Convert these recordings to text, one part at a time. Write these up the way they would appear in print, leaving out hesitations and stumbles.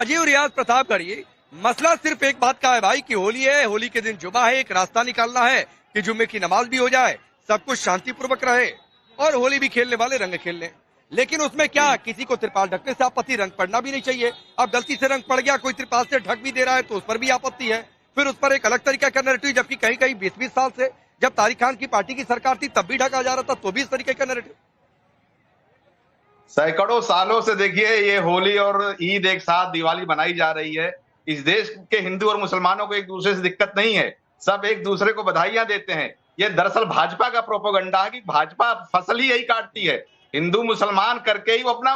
राजीव रियाज प्रतापगढ़, मसला सिर्फ एक बात का है भाई कि होली है, होली के दिन जुमा है, एक रास्ता निकालना है कि जुम्मे की नमाज भी हो जाए, सब कुछ शांतिपूर्वक रहे और होली भी खेलने वाले रंग खेल लें। लेकिन उसमें क्या, किसी को त्रिपाल ढकने से आपत्ति, रंग पड़ना भी नहीं चाहिए। अब गलती से रंग पड़ गया, कोई त्रिपाल से ढक भी दे रहा है तो उस पर भी आपत्ति है, फिर उस पर एक अलग तरीका का नैरेटिव। जबकि कहीं कहीं 20-20 साल से जब तारिक खान की पार्टी की सरकार थी तब भी ढका जा रहा था, तो भी इस तरीके का नैरेटिव। सैकड़ों सालों से देखिए ये होली और ईद एक साथ, दिवाली मनाई जा रही है। इस देश के हिंदू और मुसलमानों को एक दूसरे से दिक्कत नहीं है, सब एक दूसरे को बधाइयां देते हैं। ये दरअसल भाजपा का प्रोपेगेंडा है कि भाजपा फसल ही यही काटती है, हिंदू मुसलमान करके ही वो अपना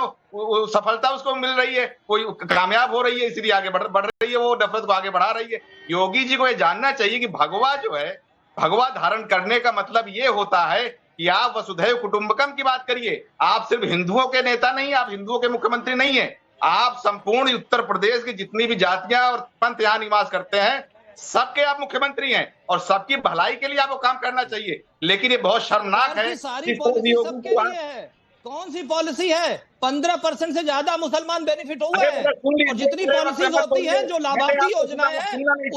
सफलता उसको मिल रही है, कोई कामयाब हो रही है, इसलिए आगे बढ़ रही है, वो नफरत को आगे बढ़ा रही है। योगी जी को ये जानना चाहिए कि भगवा जो है, भगवा धारण करने का मतलब ये होता है कि आप वसुधैव कुटुंबकम की बात करिए। आप सिर्फ हिंदुओं के नेता नहीं, आप हिंदुओं के मुख्यमंत्री नहीं है, आप संपूर्ण उत्तर प्रदेश की जितनी भी जातियां और पंथ यहाँ निवास करते हैं सबके आप मुख्यमंत्री हैं और सबकी भलाई के लिए आपको काम करना चाहिए। लेकिन ये बहुत शर्मनाक है। सारी पॉलिसी सबके लिए है, कौन सी पॉलिसी है? 15% से ज्यादा मुसलमान बेनिफिट हुए हैं और जितनी पॉलिसीज होती है जो लाभार्थी योजना है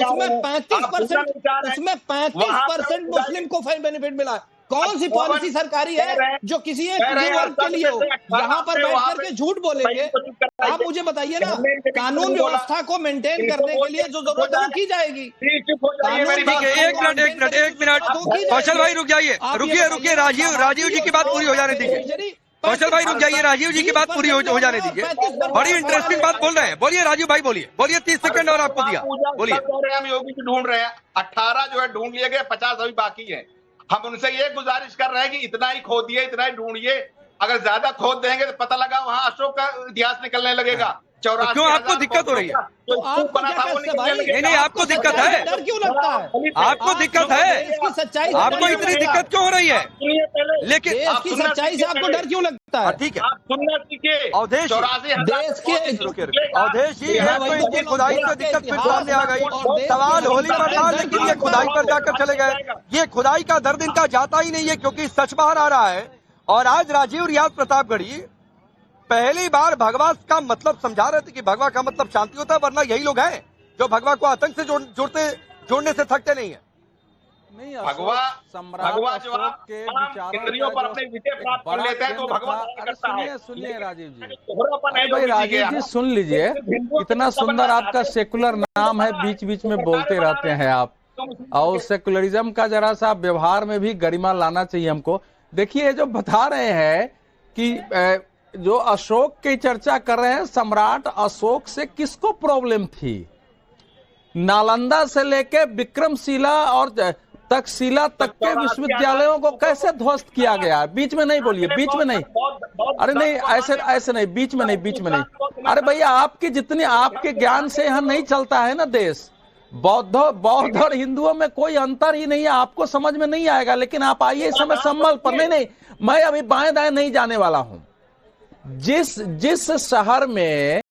उसमें 35% मुस्लिम को बेनिफिट मिला है। कौन सी पॉलिसी सरकारी है जो किसी एक वर्ग के लिए हो? यहाँ पर बैठ करके झूठ बोलेंगे। आप मुझे बताइए ना, कानून व्यवस्था को मेंटेन करने के लिए जो जरूरत है वो की जाएगी। एक मिनट कौशल भाई रुक जाइए, रुकिए राजीव जी की बात पूरी हो जाने दीजिए। कौशल भाई रुक जाइए, राजीव जी की बात पूरी हो जाने दीजिए। बड़ी इंटरेस्टिंग बात बोल रहे हैं, बोलिए राजीव भाई, बोलिए 30 सेकंड और आपको दिया, बोलिए। हम योगी जी ढूंढ रहे हैं, 18 जो है ढूंढ लिए गए, 50 अभी बाकी है। हम उनसे ये गुजारिश कर रहे हैं कि इतना ही खोदिए, इतना ही ढूंढिए। अगर ज्यादा खोद देंगे तो पता लगा वहां अशोक का इतिहास निकलने लगेगा। 84 क्यों आपको दिक्कत हो रही है? तो आपको नहीं, आपको दिक्कत है, डर क्यों लगता है? आपको दिक्कत है, इसकी सच्चाई से आपको इतनी दिक्कत क्यों हो रही है? लेकिन इसकी सच्चाई से आपको डर क्यों लगता है? ठीक है, आप सुनना सीखिए। अवधेश देश के अवधेश जी है तो इनकी खुदाई से दिक्कत फिर सामने आ गई। सवाल होली पर था लेकिन ये खुदाई पर जाकर चले गए। ये खुदाई का दर्द इनका जाता ही नहीं है क्योंकि सच बाहर आ रहा है। और आज राजीव रियाज प्रतापगढ़ी पहली बार भगवा का मतलब समझा रहे थे कि भगवा का मतलब शांति होता है, वरना यही लोग हैं जो भगवा को आतंक से जोड़ने से थकते नहीं है। भगवा जो इंद्रियों पर अपने विजय प्राप्त कर लेते हैं तो भगवा करता है। सुनिए राजीव जी, भाई राजीव जी सुन लीजिए, इतना सुंदर आपका सेकुलर नाम है, बीच बीच में बोलते रहते हैं आप, और सेकुलरिज्म का जरा सा व्यवहार में भी गरिमा लाना चाहिए हमको। देखिए जो बता रहे हैं कि जो अशोक की चर्चा कर रहे हैं, सम्राट अशोक से किसको प्रॉब्लम थी? नालंदा से लेके विक्रमशिला और तक्षशिला तक के विश्वविद्यालयों को कैसे ध्वस्त किया गया? बीच में नहीं बोलिए, बीच में नहीं, अरे नहीं ऐसे नहीं, बीच में नहीं। अरे भैया आपकी जितनी आपके ज्ञान से यहाँ नहीं चलता है ना देश। बौद्ध और हिंदुओं में कोई अंतर ही नहीं है, आपको समझ में नहीं आएगा। लेकिन आप आइए इस समय संभल पर। नहीं, मैं अभी बाएं दाएं नहीं जाने वाला हूं। जिस शहर में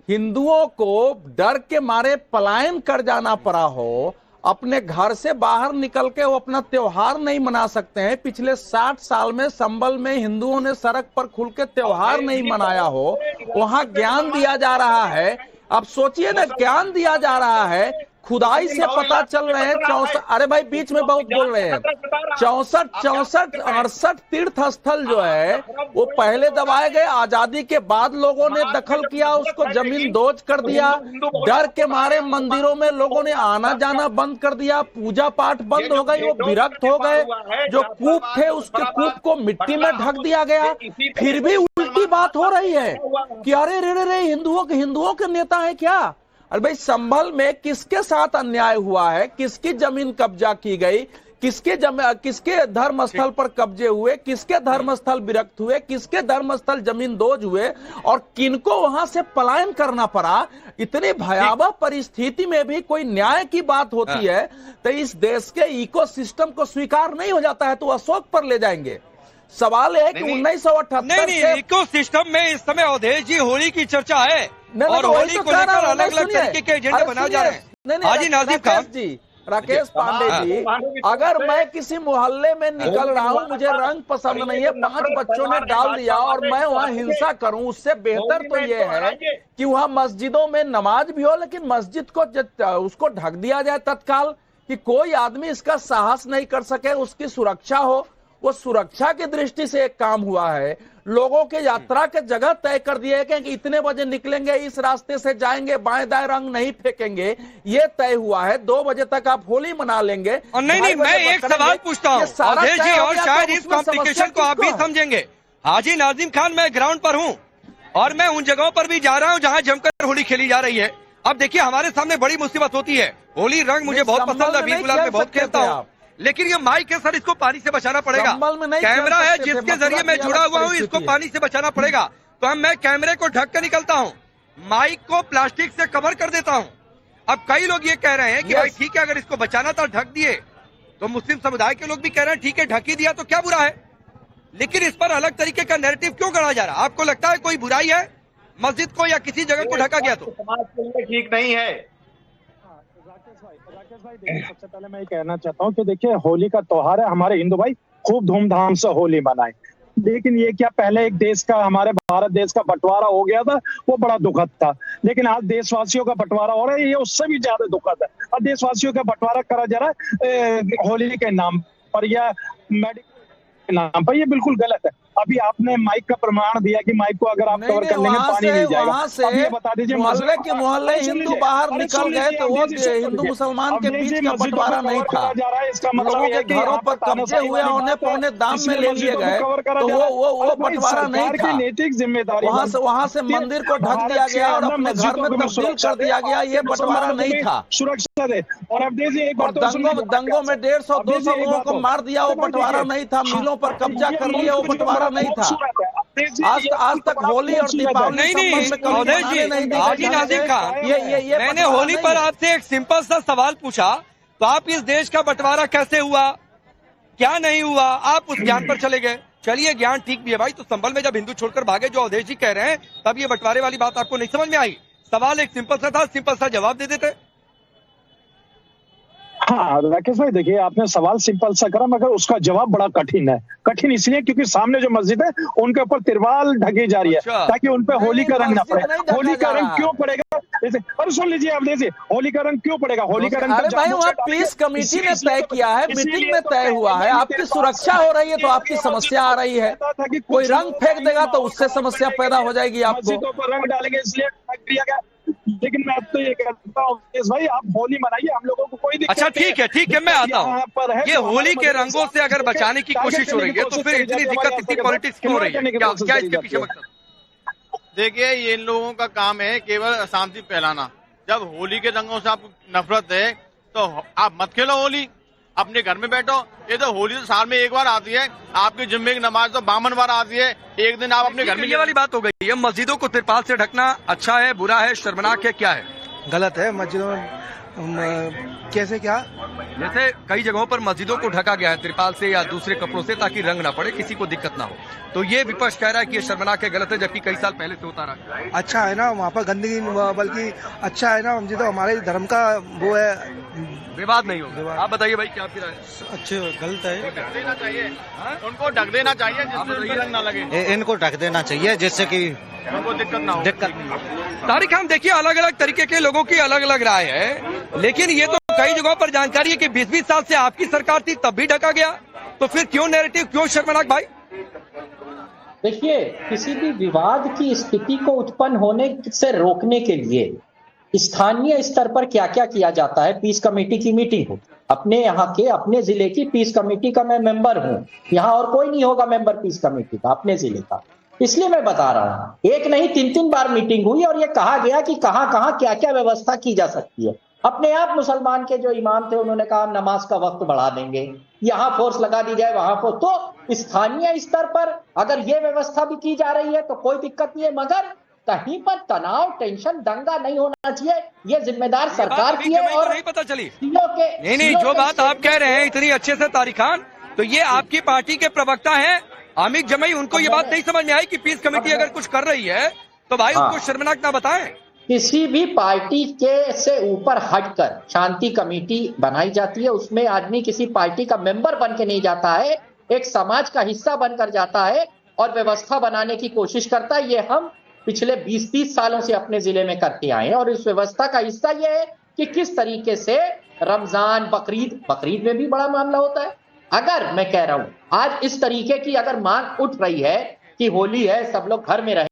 हिंदुओं को डर के मारे पलायन कर जाना पड़ा हो, अपने घर से बाहर निकल के वो अपना त्योहार नहीं मना सकते हैं, पिछले 60 साल में संभल में हिंदुओं ने सड़क पर खुल के त्योहार नहीं मनाया हो, वहां ज्ञान दिया जा रहा है। अब सोचिए ना, ज्ञान दिया जा रहा है, खुदाई से पता चल रहे हैं 64, अरे भाई बीच में बहुत बोल रहे हैं, 64-68 तीर्थ स्थल जो है वो पहले दबाए गए, आजादी के बाद लोगों ने दखल किया, उसको जमीन दोज कर दिया। डर के मारे मंदिरों में लोगों ने आना जाना बंद कर दिया, पूजा पाठ बंद हो गई, वो विरक्त हो गए। जो कूप थे उसके कूप को मिट्टी में ढक दिया गया। फिर भी उल्टी बात हो रही है कि अरे रे हिंदुओं के नेता है क्या? अरे भाई संभल में किसके साथ अन्याय हुआ है? किसकी जमीन कब्जा की गई? किसके धर्मस्थल पर कब्जे हुए? किसके धर्मस्थल विरक्त हुए? किसके धर्मस्थल जमीन दोज हुए? और किनको वहां से पलायन करना पड़ा? इतनी भयावह परिस्थिति में भी कोई न्याय की बात होती है तो इस देश के इकोसिस्टम को स्वीकार नहीं हो जाता है तो अशोक पर ले जाएंगे। सवाल है कि 1978 नहीं, इकोसिस्टम में इस समय अवधेश जी होली की चर्चा है और होली को लेकर अलग अलग तरीके के एजेंडे बनाए जा रहे हैं। हाजी नाजिम खान जी, राकेश पांडे जी, अगर मैं किसी मोहल्ले में निकल रहा हूँ, मुझे रंग पसंद नहीं है, 5 बच्चों ने डाल दिया और मैं वहाँ हिंसा करूं, उससे बेहतर तो ये है कि वहाँ मस्जिदों में नमाज भी हो, लेकिन मस्जिद को उसको ढक दिया जाए तत्काल, कि कोई आदमी इसका साहस नहीं कर सके, उसकी सुरक्षा हो। वो सुरक्षा की दृष्टि से एक काम हुआ है। लोगों के यात्रा के जगह तय कर दिए कि इतने बजे निकलेंगे, इस रास्ते से जाएंगे, बाएं दाएं रंग नहीं फेंकेंगे, ये तय हुआ है। 2 बजे तक आप होली मना लेंगे। और नहीं, मैं एक सवाल पूछता हूँ अवधेश जी, और शायद इस कॉम्प्लिकेशन को आप भी समझेंगे। हाजी नाजिम खान, मैं ग्राउंड पर हूँ और मैं उन जगहों पर भी जा रहा हूँ जहाँ जमकर होली खेली जा रही है। अब देखिए, हमारे सामने बड़ी मुसीबत होती है। होली रंग मुझे बहुत पसंद है, बीच गुलाल में बहुत खेलता हूँ, लेकिन ये माइक है सर, इसको पानी से बचाना पड़ेगा। कैमरा है जिसके जरिए मैं जुड़ा हुआ हूँ, इसको पानी से बचाना पड़ेगा। तो हम मैं कैमरे को ढक कर निकलता हूँ, माइक को प्लास्टिक से कवर कर देता हूँ। अब कई लोग ये कह रहे हैं कि भाई ठीक है, अगर इसको बचाना था ढक दिए, तो मुस्लिम समुदाय के लोग भी कह रहे हैं ठीक है, ढक ही दिया तो क्या बुरा है। लेकिन इस पर अलग तरीके का नैरेटिव क्यों गढ़ा जा रहा है? आपको लगता है कोई बुराई है मस्जिद को या किसी जगह को ढका गया तो? समाज के लिए ठीक नहीं है। राकेश भाई देखिए, सबसे पहले मैं ये कहना चाहता हूँ कि देखिए, होली का त्योहार है, हमारे हिंदू भाई खूब धूमधाम से होली मनाए, लेकिन ये क्या पहले एक देश का, हमारे भारत देश का बंटवारा हो गया था, वो बड़ा दुखद था। लेकिन आज देशवासियों का बंटवारा हो रहा है, ये उससे भी ज्यादा दुखद है। और देशवासियों का बंटवारा करा जा रहा है होली के नाम पर या मेडिकल के नाम पर, ये बिल्कुल गलत है। अभी आपने माइक का प्रमाण दिया कि माइक को अगर आप कवर कर लेंगे पानी नहीं जाएगा। अब ये बता दीजिए, मोहल्ले के मोहल्ले हिंदू बाहर निकल गए तो वो हिंदू मुसलमान के बीच का बंटवारा नहीं था। लोगों के घरों पर कब्जे हुए, औने पौने दाम में ले लिए गए, तो वो बंटवारा नहीं था। नैतिक जिम्मेदारी वहाँ से मंदिर को ढक दिया गया और अपने घर में तब्दील कर दिया गया, ये बंटवारा नहीं था। सुरक्षा दे। और अब देखिए, दंगों में 150-200 लोगों को मार दिया, वो बंटवारा नहीं था। मिलों पर कब्जा कर लिया, वो बंटवारा नहीं था। आज तक होली और दीपावली अवधेश जी, हाजी नाजिम खान, मैंने होली पर आपसे एक सिंपल सा सवाल पूछा, तो आप इस देश का बंटवारा कैसे हुआ, क्या नहीं हुआ, आप उस ज्ञान पर चले गए। चलिए, ज्ञान ठीक भी है भाई, तो संभल में जब हिंदू छोड़कर भागे, जो अवधेश जी कह रहे हैं, तब ये बंटवारे वाली बात आपको नहीं समझ में आई। सवाल एक सिंपल सा था, सिंपल सा जवाब दे देते। हाँ राकेश भाई, देखिए आपने सवाल सिंपल सा करा, मगर उसका जवाब बड़ा कठिन है। कठिन इसलिए क्योंकि सामने जो मस्जिद है उनके ऊपर तिरपाल ढकी जा रही है ताकि उन पे होली का रंग ना पड़े। होली का रंग क्यों पड़ेगा? और सुन लीजिए, अब देखिए, होली का रंग क्यों पड़ेगा? होली का रंग भाई वहाँ पीस कमेटी ने तय किया है, मीटिंग में तय हुआ है। आपकी सुरक्षा हो रही है तो आपकी समस्या आ रही है। कोई रंग फेंक देगा तो उससे समस्या पैदा हो जाएगी आपको। रंग डालेंगे इसलिए किया गया। लेकिन मैं अब तो ये कहता हूँ भाई, आप होली मनाइए, हम लोगों को कोई दिक्कत। अच्छा ठीक है, मैं आता हूँ। ये होली के रंगों से अगर बचाने की कोशिश हो रही है, तो फिर इतनी दिक्कत, इतनी पॉलिटिक्स क्यों हो रही है? क्या इसके पीछे मकसद? देखिए, ये इन लोगों का काम है केवल अशांति फैलाना। जब होली के रंगों से आपको नफरत है तो आप मत खेलो होली, अपने घर में बैठो। ये तो होली तो साल में एक बार आती है, आपकी जुम्मे की नमाज तो 52 बार आती है, एक दिन आप अपने घर में। ये वाली बात हो गई है, मस्जिदों को तिरपाल से ढकना अच्छा है, बुरा है, शर्मनाक है, क्या है? गलत है। मस्जिदों में कैसे, क्या? जैसे कई जगहों पर मस्जिदों को ढका गया है तिरपाल से या दूसरे कपड़ों से, ताकि रंग ना पड़े, किसी को दिक्कत ना हो। तो ये विपक्ष कह रहा है कि ये शर्मनाक है, गलत है, जबकि कई साल पहले से होता रहा है। अच्छा है ना, वहाँ पर गंदगी, बल्कि अच्छा है ना, मस्जिद हमारे धर्म का वो है, विवाद नहीं होगा। आप बताइए भाई, क्या आपकी राय? अच्छे, गलत है। ढक देना चाहिए, उनको ढक देना चाहिए जिससे रंग ना लगे। इनको ढक देना चाहिए जिससे कि उनको दिक्कत ना हो। तारिक खान, देखिए, अलग अलग तरीके के लोगों की अलग अलग राय है, लेकिन ये तो कई जगहों पर जानकारी है कि 20-20 साल से आपकी सरकार थी, तब भी ढका गया, तो फिर क्यों नैरेटिव, क्यों शर्मनाक? भाई देखिए, किसी भी विवाद की स्थिति को उत्पन्न होने से रोकने के लिए स्थानीय स्तर पर क्या क्या किया जाता है। पीस कमेटी की मीटिंग हो, अपने यहाँ के, अपने जिले की पीस कमेटी का मैं मेंबर हूँ, यहाँ और कोई नहीं होगा मेंबर पीस कमेटी का अपने जिले का, इसलिए मैं बता रहा हूँ। एक नहीं 3-3 बार मीटिंग हुई और ये कहा गया कि कहाँ कहाँ क्या क्या व्यवस्था की जा सकती है। अपने आप मुसलमान के जो इमाम थे उन्होंने कहा नमाज का वक्त बढ़ा देंगे, यहाँ फोर्स लगा दी जाए, वहां फोर्स। तो स्थानीय स्तर पर अगर ये व्यवस्था भी की जा रही है तो कोई दिक्कत नहीं है, मगर कहीं पर तनाव, टेंशन, दंगा नहीं होना चाहिए। ये जिम्मेदार सरकार की है। और नहीं पता चली नहीं, जो बात आप कह रहे हैं इतनी अच्छे से तारिक खान, तो ये आपकी पार्टी के प्रवक्ता हैं आमिर जमई, उनको ये बात नहीं समझ में आई कि पीस कमेटी अगर कुछ कर रही है तो भाई उनको शर्मनाक ना बताएं। किसी भी पार्टी के से ऊपर हटकर शांति कमेटी बनाई जाती है, उसमें आदमी किसी पार्टी का मेंबर बन के नहीं जाता है, एक समाज का हिस्सा बनकर जाता है और व्यवस्था बनाने की कोशिश करता है। ये हम पिछले 20-30 सालों से अपने जिले में करते आए हैं और इस व्यवस्था का हिस्सा यह है कि किस तरीके से रमजान, बकरीद में भी बड़ा मामला होता है। अगर मैं कह रहा हूं आज इस तरीके की अगर मांग उठ रही है कि होली है, सब लोग घर में रहे,